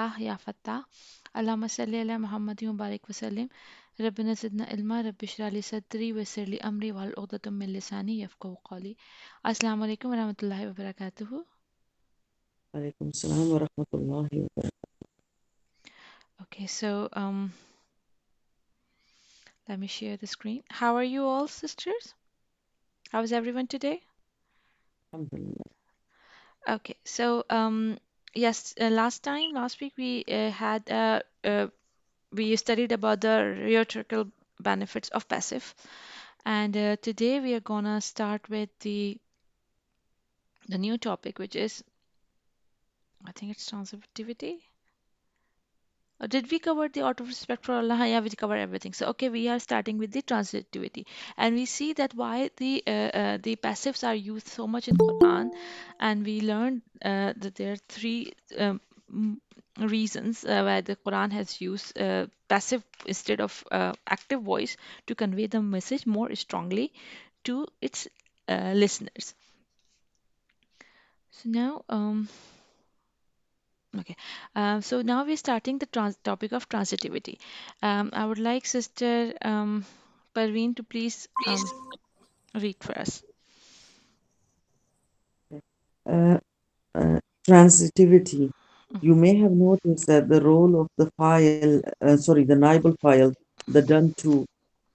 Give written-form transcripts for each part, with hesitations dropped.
يا فتاح اللهم صل على محمد وبارك وسلم ربنا زدنا علما رب اشرح لي صدري ويسر لي امري واحلل عقدة من لساني يفقهوا قولي. السلام عليكم ورحمة الله وبركاته. عليكم السلام ورحمة الله وبركاته. Okay, so let me share the screen. How are you all, sisters? How is everyone today? Alhamdulillah. Okay, so yes, last week we studied about the rhetorical benefits of passive, and today we are gonna start with the new topic, which is, I think it's transitivity. Or did we cover the out of respect for Allah? Yeah, we cover everything. So okay, we are starting with the transitivity, and we see that why the passives are used so much in Quran, and we learned that there are three m- reasons why the Quran has used passive instead of active voice to convey the message more strongly to its listeners. So now, okay, so now we're starting the topic of transitivity. I would like Sister Parveen to please read for us. Uh, Transitivity. You may have noticed that the role of the the nibal file, the done to,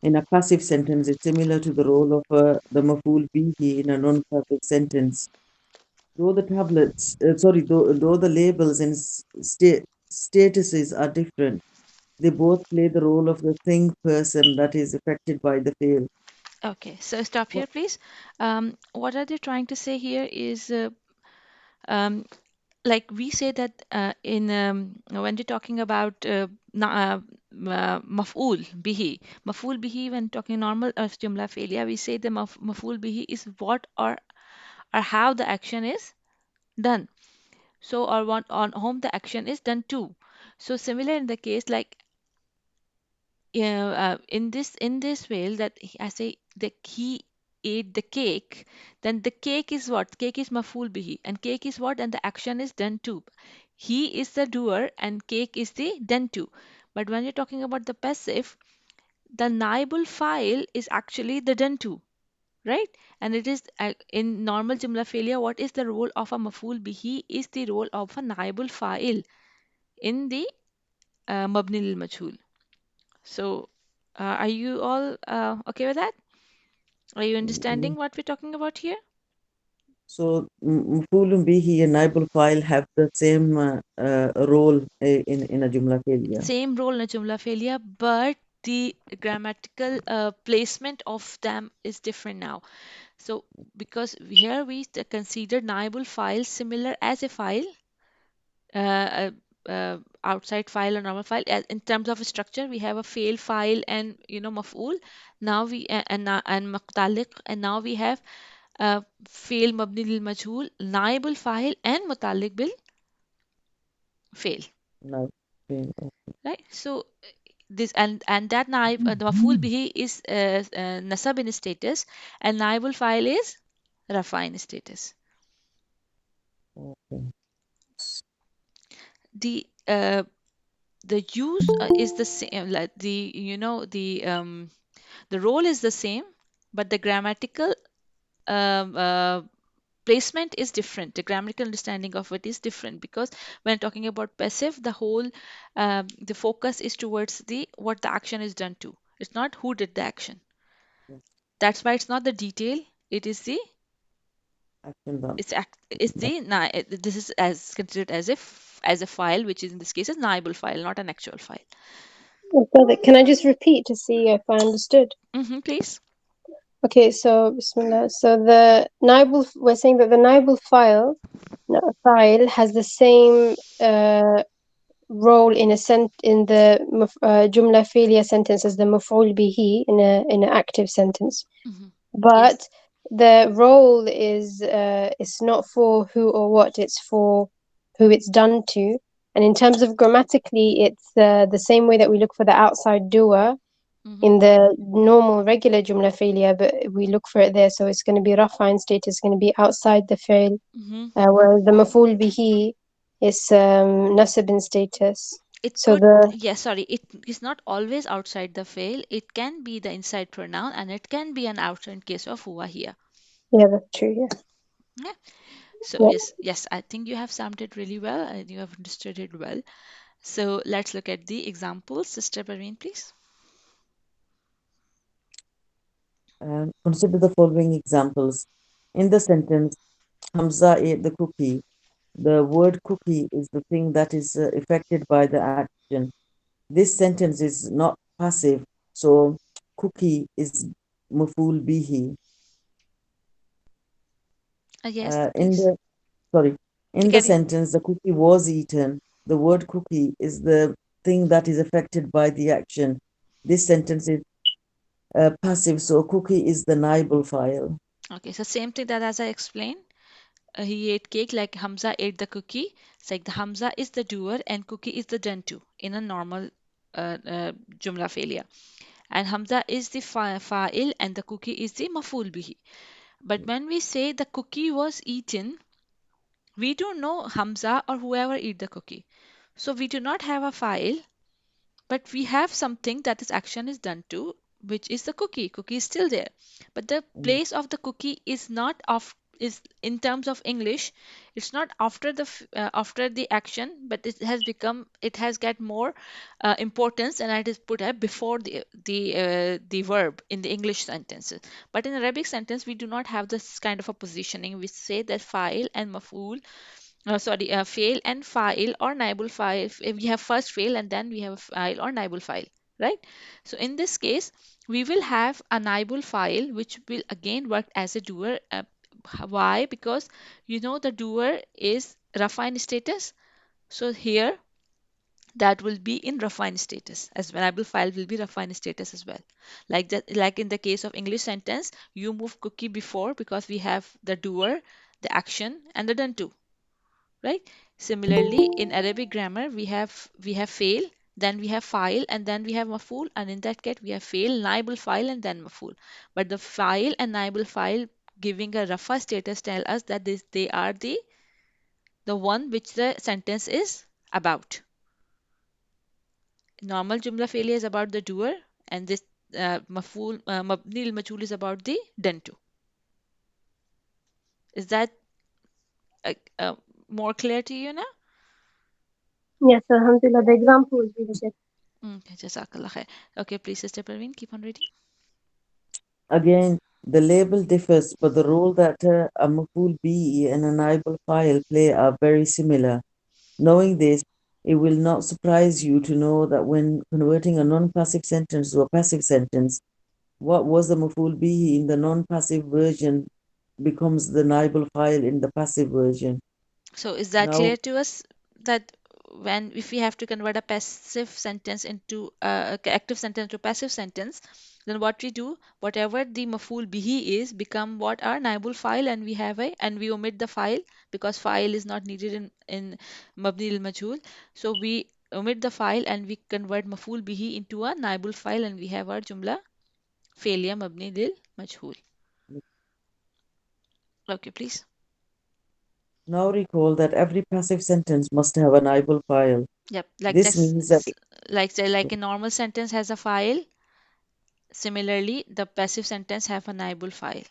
in a passive sentence is similar to the role of the maful bihi in a non-passive sentence. Though the though the labels and statuses are different, they both play the role of the thing person that is affected by the fail. Okay, so stop here, please. What are they trying to say here is um, like we say that in when you're talking about maf'ul bihi, when talking normal jumla failure, we say the maf'ul bihi is what or how the action is done. So or what on whom the action is done to. So similar in the case like in this way that I say the he ate the cake, then the cake is what? Cake is maful bihi, and cake is what? And the action is done to. He is the doer, and cake is the done to. But when you're talking about the passive, the naibul file is actually the done to, right? And it is in normal jumla failure, what is the role of a maful bihi is the role of a naibul file in the mabni lil majhul. So, are you all okay with that? Are you understanding what we're talking about here? So Mafulun Bihi and Naibul File have the same role in a Jumla failure. Same role in a jumla failure, but the grammatical placement of them is different now. So, because here we consider naibul file similar as a file, outside file or normal file. In terms of structure, we have a fail file and maf'ul. Now we and maqtaliq, and now we have fail mabni lil majhul, naibul file, and mutaliq bil fail. Naib fail. Right? So this and that naib the maf'ul bihi is nasab in status, and naibul file is rafa in status. Okay. The use is the same, like the role is the same, but the grammatical um, uh, placement is different. The grammatical understanding of it is different, because when talking about passive, the whole the focus is towards the what the action is done to. It's not who did the action. Yes, That's why it's not the detail. It is the action done. it's the this is as considered as if as a file, which is in this case a naibul file, not an actual file. Oh, brother, can I just repeat to see if I understood? Please. Okay, so Bismillah. So the Nibal, we're saying that the Nibal file, no, file has the same role in a in the Jumla fi'liya sentence as the maf'ul bihi in an active sentence, hmm but Yes. the role is it's not for who or what, it's for who it's done to. And in terms of grammatically, it's the same way that we look for the outside doer hmm in the normal regular jumla failure, but we look for it there, so it's going to be rafa in status, going to be outside the fail, hmm whereas the maful bihi, It's nasab in status. It So could, the yeah, sorry, it is not always outside the fail. It can be the inside pronoun and it can be an outside in case of huwa here. yeah, that's true. Yeah, Yeah. So yeah. yes, yes, I think you have summed it really well and you have understood it well. So let's look at the examples. Sister Parveen, please. Consider the following examples. In the sentence, Hamza ate the cookie. The word cookie is the thing that is affected by the action. This sentence is not passive, so cookie is maful bihi. Yes, In please. the sorry, in the Forgetting. sentence, the cookie was eaten. The word cookie is the thing that is affected by the action. This sentence is passive, so cookie is the naibal file. Okay, so same thing that as I explained. He ate cake like Hamza ate the cookie. It's like the Hamza is the doer and cookie is the done to in a normal jumla failure. And Hamza is the fa'il and the cookie is the maful bihi. But when we say the cookie was eaten, we don't know Hamza or whoever eat the cookie. So we do not have a file, but we have something that is action is done to, which is the cookie. Cookie is still there, but the Mm, place of the cookie is not of is in terms of English. It's not after the after the action, but it has got more importance, and it is put before the verb in the English sentences. But in Arabic sentence, we do not have this kind of a positioning. We say that file and maful fail and file or naibul file. If we have first fail and then we have a file or naibul file, right? So in this case, we will have a naibul file which will again work as a doer. Why? Because you know the doer is rafa in status. So here that will be in rafa in status as well. Naibul file will be rafa in status as well. Like that, like in the case of English sentence, you move cookie before because we have the doer, the action, and the done to, right? Similarly, in Arabic grammar, we have fail, then we have file, and then we have maful, and in that case we have fail, naibul file, and then maful. But the file and naibul file giving a rafa status tell us that they are the one which the sentence is about. Normal jumla failure is about the doer, and this mabni al majhul is about the done to. Is that uh, uh, more clear to you now? Yes, Alhamdulillah. The example is really good. Okay, jazakallah khair. Okay, please, Sister Parveen, keep on reading. Again, the label differs, but the role that a maful bihi and a naibal file play are very similar. Knowing this, it will not surprise you to know that when converting a non-passive sentence to a passive sentence, what was the maful bihi in the non-passive version becomes the naibal file in the passive version. So is that Now, clear to us that when if we have to convert a passive sentence into active sentence to passive sentence, then what we do, whatever the maful bihi is, become what our naibul file, and we have a and we omit the file because file is not needed in mabni al majhul. So we omit the file and we convert maful bihi into a naibul file, and we have our jumla failure mabni lil majhul. Okay, please. now recall that every passive sentence must have a naibal file. Yep, like This just means that like say like a normal sentence has a file. Similarly, the passive sentence have a naibul file.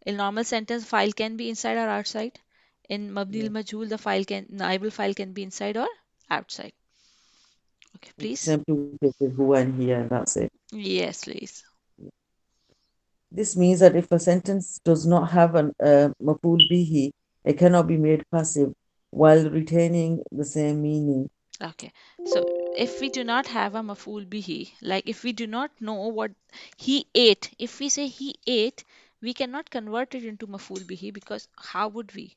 In normal sentence, file can be inside or outside. In mabni al majhul, the file can naibul file can be inside or outside. Okay, please. same two cases, who and he, and that's it. Yes, please. This means that if a sentence does not have an maful bihi, it cannot be made passive while retaining the same meaning. Okay. So if we do not have a maful bihi, like if we do not know what he ate, if we say he ate, we cannot convert it into maful bihi because how would we?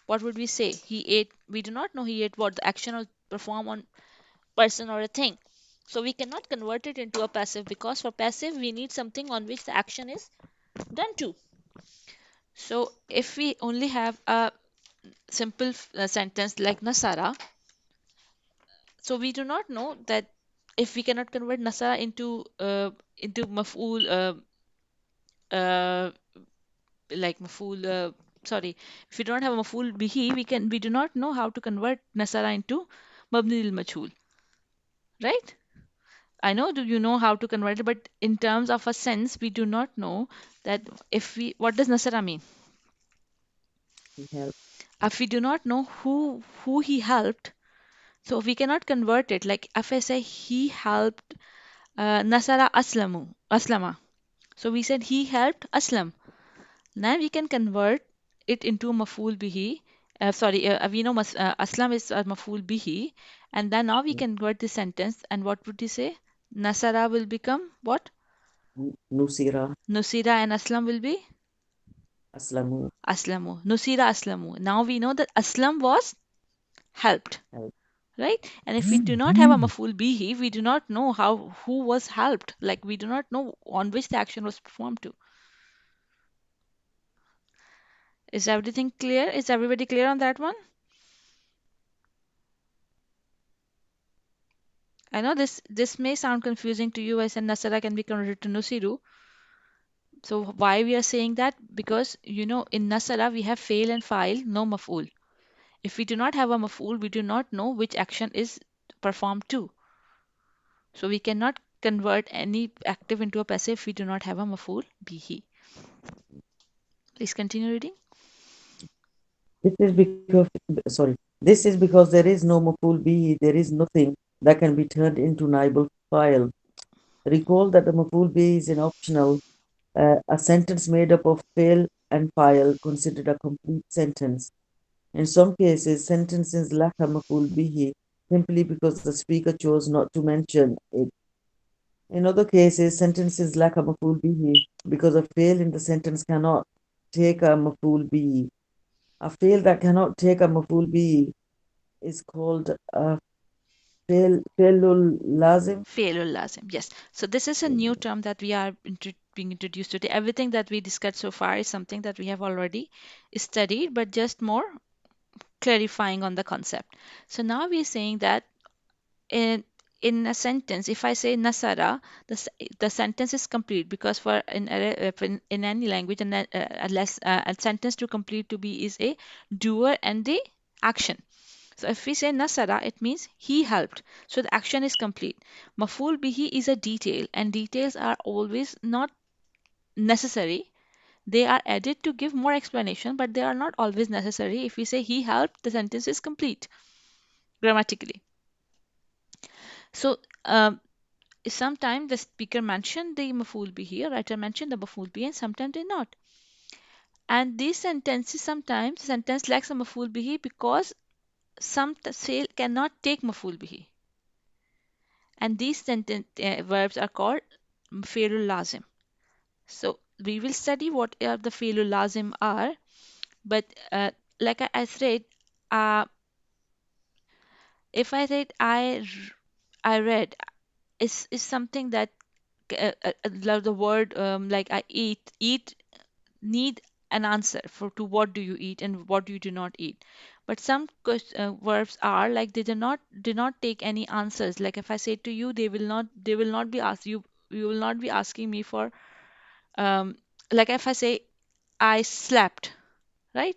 What would we say? He ate. We do not know he ate what the action or perform on person or a thing. So we cannot convert it into a passive because for passive we need something on which the action is done to. So if we only have a simple sentence like Nasara, so we do not know that if we cannot convert Nasara into maf'ul like maf'ul sorry, if we don't have a maf'ul bihi, we do not know how to convert nasara into mabni lil majhul, right? I know do you know how to convert it, but in terms of a sense, we do not know that if we what does nasara mean? He helped. If we do not know who he helped, so we cannot convert it. Like if I say he helped Nasara Aslama. So we said he helped Aslam. Now we can convert it into maf'ul bihi. Sorry, we know Aslam is maf'ul bihi, and then now we can convert the sentence. And what would you say? Nasara will become what? Nusira Nusira and Aslam will be Aslamu Aslamu. Nusira Aslamu. Now we know that Aslam was helped, helped. right? And if we do not have a maf'ul bihi, we do not know how who was helped. Like we do not know on which the action was performed to. Is everything clear? Is everybody clear on that one? I know this may sound confusing to you. I said Nasara can be converted to Nusiru. So why we are saying that? Because in Nasara we have fail and file, no maf'ul. If we do not have a maf'ul, we do not know which action is performed to. So we cannot convert any active into a passive if we do not have a maf'ul bihi. Please continue reading. This is because, sorry, this is because there is no maf'ul bihi, there is nothing that can be turned into naibul file. Recall that the maf'ul bihi is an optional, a sentence made up of fail and file considered a complete sentence. In some cases, sentences lack a maf'ul bihi simply because the speaker chose not to mention it. In other cases, sentences lack a maf'ul bihi because a fail in the sentence cannot take a maf'ul bihi. A fail that cannot take a maf'ul bihi is called a failul lazim. Failul lazim. Yes. So this is a new term that we are being introduced today. Everything that we discussed so far is something that we have already studied, but just more clarifying on the concept. So now we are saying that in in a sentence, if I say nasara, the sentence is complete because for in any language, a sentence to complete to be is a doer and the action. So if we say nasara, it means he helped. So the action is complete. Maful bihi is a detail, and details are always not necessary. They are added to give more explanation, but they are not always necessary. If we say he helped, the sentence is complete grammatically. So sometimes the speaker mentioned the maful bihi, or writer mentioned the maful bihi, and sometimes they not. And these sentences sometimes the sentence lacks a maful bihi because some say cannot take maful bihi. And these sentence verbs are called fi'lul lazim. So we will study what the fi'lul lazim are, but like I said, uh, if I said I read is something that the word like I eat need an answer for to what do you eat and what you do not eat. But some verbs are like they do not take any answers. Like if I say to you, they will not be asked you will not be asking me for um like if I say I slept, right?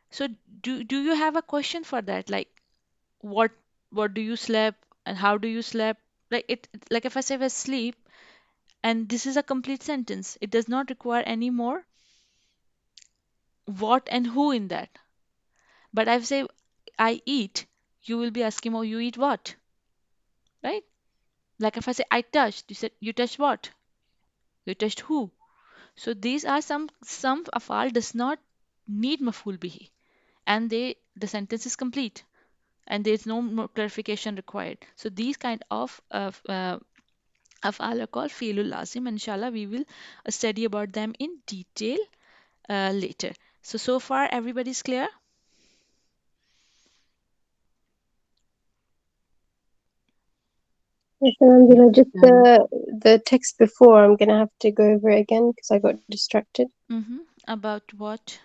So do you have a question for that? Like what what do you sleep and how do you sleep? Like like if I say I sleep and this is a complete sentence, it does not require any more what and who in that. But if I say I eat, you will be asking, oh, you eat what? Right? Like if I say I touched, you said you touched what? You touched who? So these are some afal does not need maful bihi, and the sentence is complete, and there is no more clarification required. So these kind of afal are called fi'lul lazim, and inshallah we will study about them in detail later. So far everybody's clear? Yes, Yes, Alhamdulillah, just ma'am. the text before, I'm gonna have to go over it again because I got distracted. About what?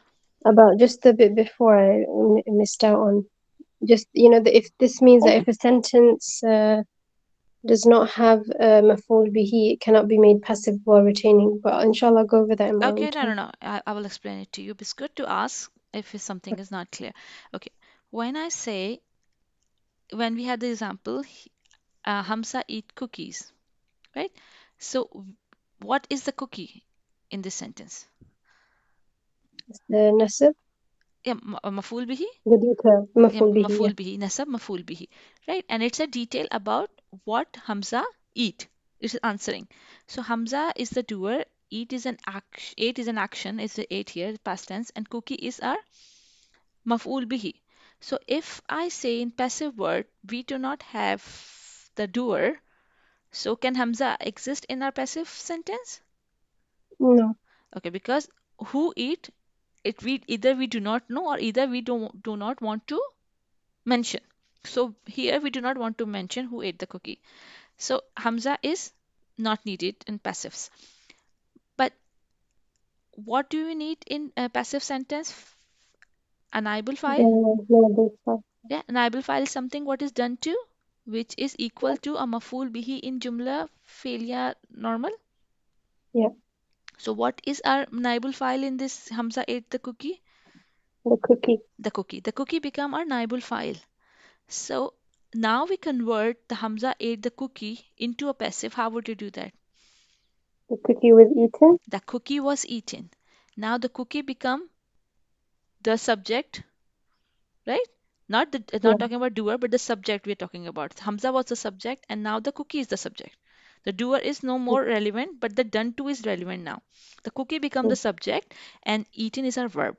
About just the bit before I missed out on. Just, if this means that if a sentence does not have maf'ul bihi, it cannot be made passive while retaining. But inshallah, I'll go over that in my own Okay, no, no, time. no. I will explain it to you. It's good to ask. if something is not clear. Okay, when I say, when we had the example, Hamza eat cookies, right? So, what is the cookie in this sentence? nasab, Yeah, maful bihi. the detail, Yeah, مفعول به, yeah. maful bihi, nasab maful bihi, right? And it's a detail about what Hamza eat. It's answering. So Hamza is the doer. Eat is an action. Ate is an action. It's the ate here, past tense, and cookie is our maf'ul bihi. So if I say in passive word, we do not have the doer, so can Hamza exist in our passive sentence? No. Okay, because who eat, it we either we do not know or either we do not want to mention. So here we do not want to mention who ate the cookie. So Hamza is not needed in passives. But what do you need in a passive sentence? An able file? No, that's fine. Yeah, an able file is something what is done to, which is equal to a maful bihi in jumla failure normal. Yeah, So what is our naibul file in this Hamza ate the cookie? the cookie. The cookie. The cookie become our naibul file. So now we convert the Hamza ate the cookie into a passive. How would you do that? The cookie was eaten. The cookie was eaten. Now the cookie become the subject, right? Not Yeah. talking about doer, but the subject we're talking about. Hamza was the subject, and now the cookie is the subject. The doer is no Mm, more relevant, but the done to is relevant now. The cookie become the mm. subject, and eaten is our verb.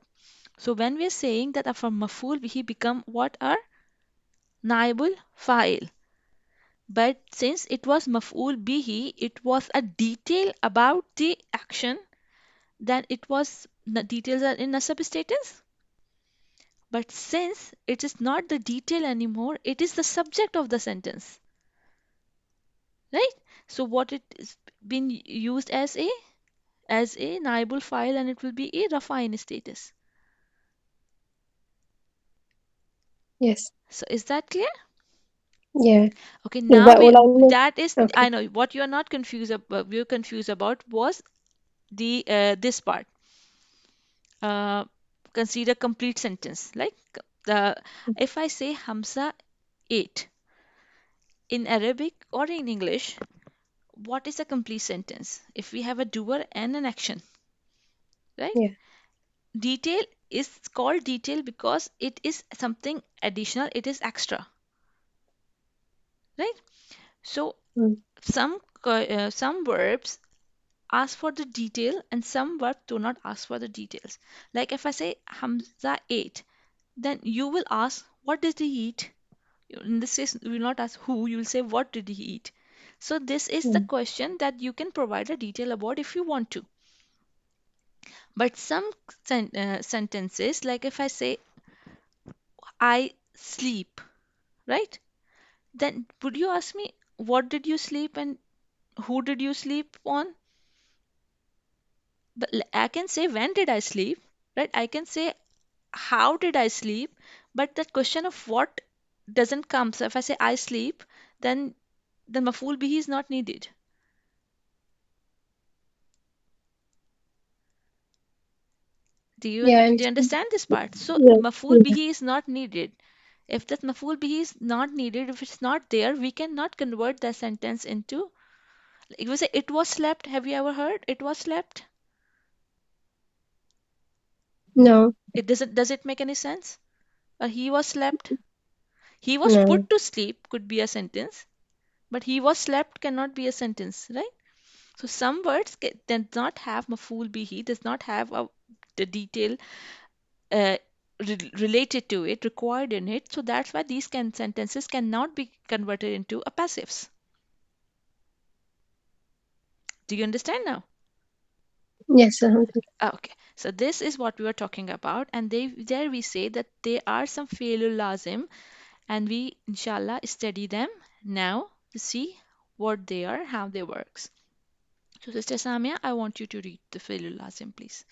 So when we're saying that from maful he become what our naibul file. But since it was maf'ul bihi, it was a detail about the action, then it was the details are in nasab status. But since it is not the detail anymore, it is the subject of the sentence, right? So what it is been used as a naibul file, and it will be a rafa in status. Yes. So is that clear? Yeah. Okay, Is now that all we I need? that is Okay. I know what you are not confused about. We are confused about was the this part. Consider complete sentence. Like the if I say Hamza ate in Arabic or in English, what is a complete sentence? If we have a doer and an action, right? Yeah. Detail is called detail because it is something additional, it is extra, right? So Mm. some verbs ask for the detail and some verbs do not ask for the details. Like if I say Hamza ate, then you will ask what did he eat? In this case, you will not ask who, you will say what did he eat. So this is the Mm. question that you can provide a detail about if you want to. But some sentences, like if I say I sleep, right? Then would you ask me what did you sleep and who did you sleep on? But I can say when did I sleep, right? I can say how did I sleep, but the question of what doesn't come. So if I say I sleep, then the maful bihi is not needed. Yeah, I Do you understand. understand this part? So Yeah. maful Yeah. bihi is not needed. If that maful bihi is not needed, if it's not there, we cannot convert that sentence into. If we say it was slept, have you ever heard it was slept? No. It doesn't. Does it make any sense? Or he was slept. He was No. put to sleep could be a sentence, but he was slept cannot be a sentence, right? So some words does not have maful bihi, does not have the detail uh, related to it, required in it. So that's why these sentences cannot be converted into a passives. Do you understand now? Yes, 100. Okay, so this is what we were talking about, and there we say that there are some failure lazim, and we inshallah study them now to see what they are, how they works. So Sister Samia, I want you to read the failure lazim, please.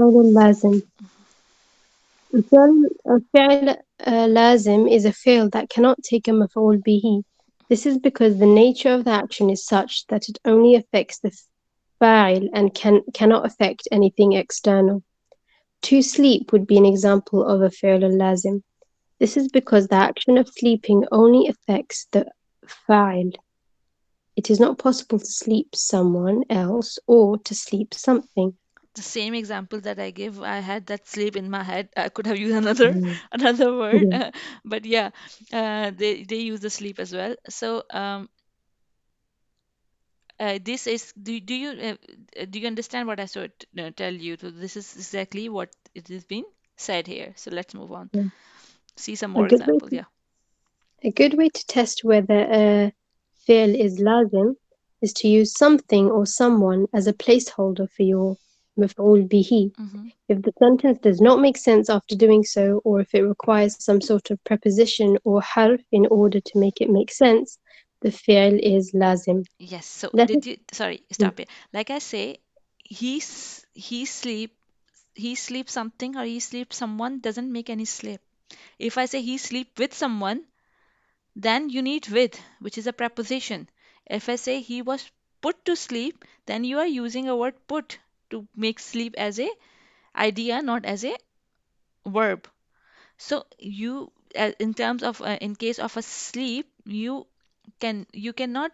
فعل لازم. فعل لازم is a fi'l that cannot take a مفعول به. This is because the nature of the action is such that it only affects the fa'il and cannot affect anything external. To sleep would be an example of a fi'l al-lazim. This is because the action of sleeping only affects the fa'il. It is not possible to sleep someone else or to sleep something. The same example that I give, I had that sleep in my head. I could have used another Mm. another word, Yeah. but yeah, they use the sleep as well. So this is do you understand what I should tell you? So this is exactly what it has been said here. So let's move on. Yeah. See some A more good way examples. to Yeah. a good way to test whether a fi'l is lazim is to use something or someone as a placeholder for your maf'ul bihi. Hmm. If the sentence does not make sense after doing so, or if it requires some sort of preposition or harf in order to make it make sense, the fi'l is lazim. Yes. So Let us did you? Sorry, mm, stop it. Like I say, he sleep something or he sleep someone doesn't make any sleep. If I say he sleep with someone, then you need with, which is a preposition. If I say he was put to sleep, then you are using a word put to make sleep as a idea, not as a verb. So in terms of in case of a sleep, you cannot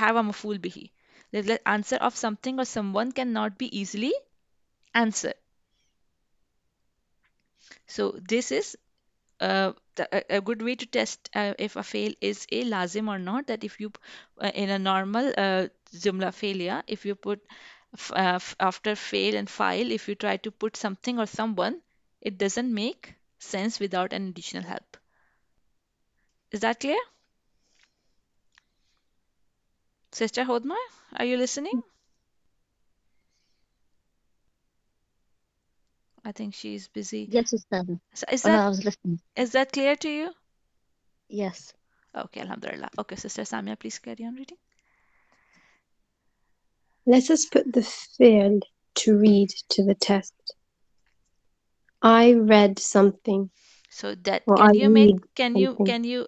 have a maful bihi. The answer of something or someone cannot be easily answered. So this is a good way to test if a fail is a lazim or not. That if you in a normal jumla failure, if you put after fail and file, if you try to put something or someone, it doesn't make sense without an additional help. Is that clear? Sister Hodma, are you listening? I think she's busy. Yes, Sister. So Oh no, I was listening. is that clear to you? Yes. Okay, Alhamdulillah. Okay, Sister Samia, please carry on reading. us put the fi'l to read to the test. I read something, So that or I read something. can you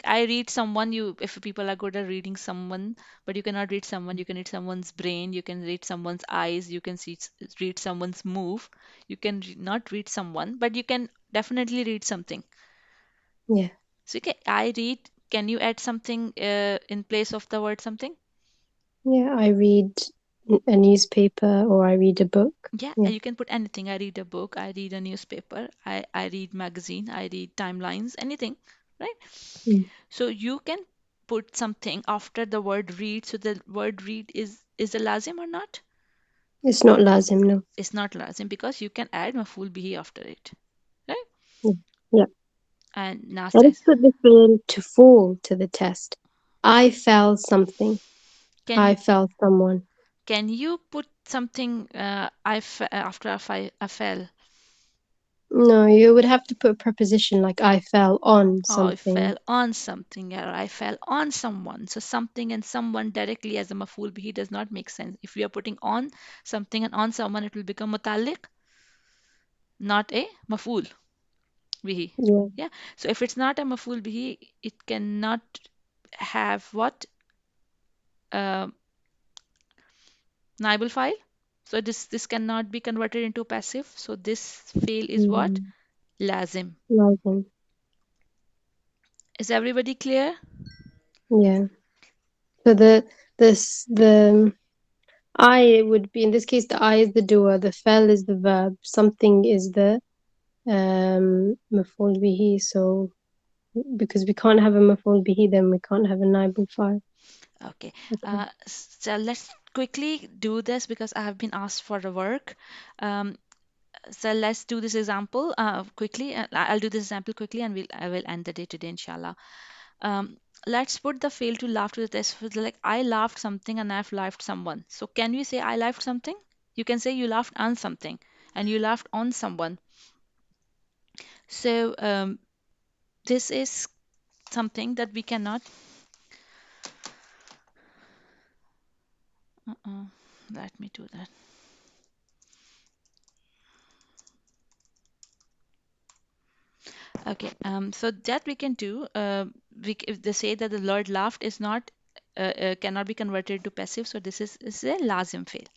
I read someone, you if people are good at reading someone, but you cannot read someone. You can read someone's brain, you can read someone's eyes, you can read someone's move. You can not read someone, but you can definitely read something. Yeah, So I read, can you add something in place of the word something? yeah, I read a newspaper or I read a book. Yeah, Yeah. you can put anything. I read a book, I read a newspaper, I read magazine, I read timelines, anything, right? Mm. So you can put something after the word read. So the word read is a lazim or not? It's not lazim, no. It's not lazim because you can add maful bihi after it, right? Yeah. Yeah. And now Let us says, put the fi'l to fall to the test. I fell something. I can fell someone. can you put something after I fell? No, you would have to put a preposition like I fell on Or I something. fell on something, or I fell on someone. So something and someone directly as a maful bihi does not make sense. If we are putting on something and on someone, it will become mutalik, not a maful bihi. Yeah. Yeah. So if it's not a maful bihi, it cannot have what naibul file. So this cannot be converted into passive. So this fail is what? Mm. Lazim. Lazim. Is everybody clear? Yeah. So the I would be in this case the I is the doer, the fell is the verb, something is the maf'ul bihi. So because we can't have a maf'ul bihi, then we can't have a naibul file. Okay. Okay. So let's quickly do this because I have been asked for the work. Um, so let's do this example quickly. I'll do this example quickly and I will end the day today, inshallah. Um, let's put the fail to laugh to the test. For like I laughed something and I've laughed someone. So can we say I laughed something? You can say you laughed on something and you laughed on someone. So this is something that we cannot. Uh-uh, let me do that. Okay, so that we can do. If they say that the Lord laughed is not cannot be converted into passive. So this is a lazim fail.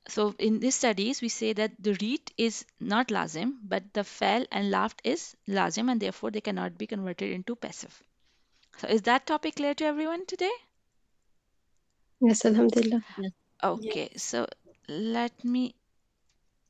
So in these studies, we say that the read is not lazim, but the fell and laughed is lazim, and therefore they cannot be converted into passive. So is that topic clear to everyone today? Yes, Alhamdulillah. Yes. Okay, Yes. so let me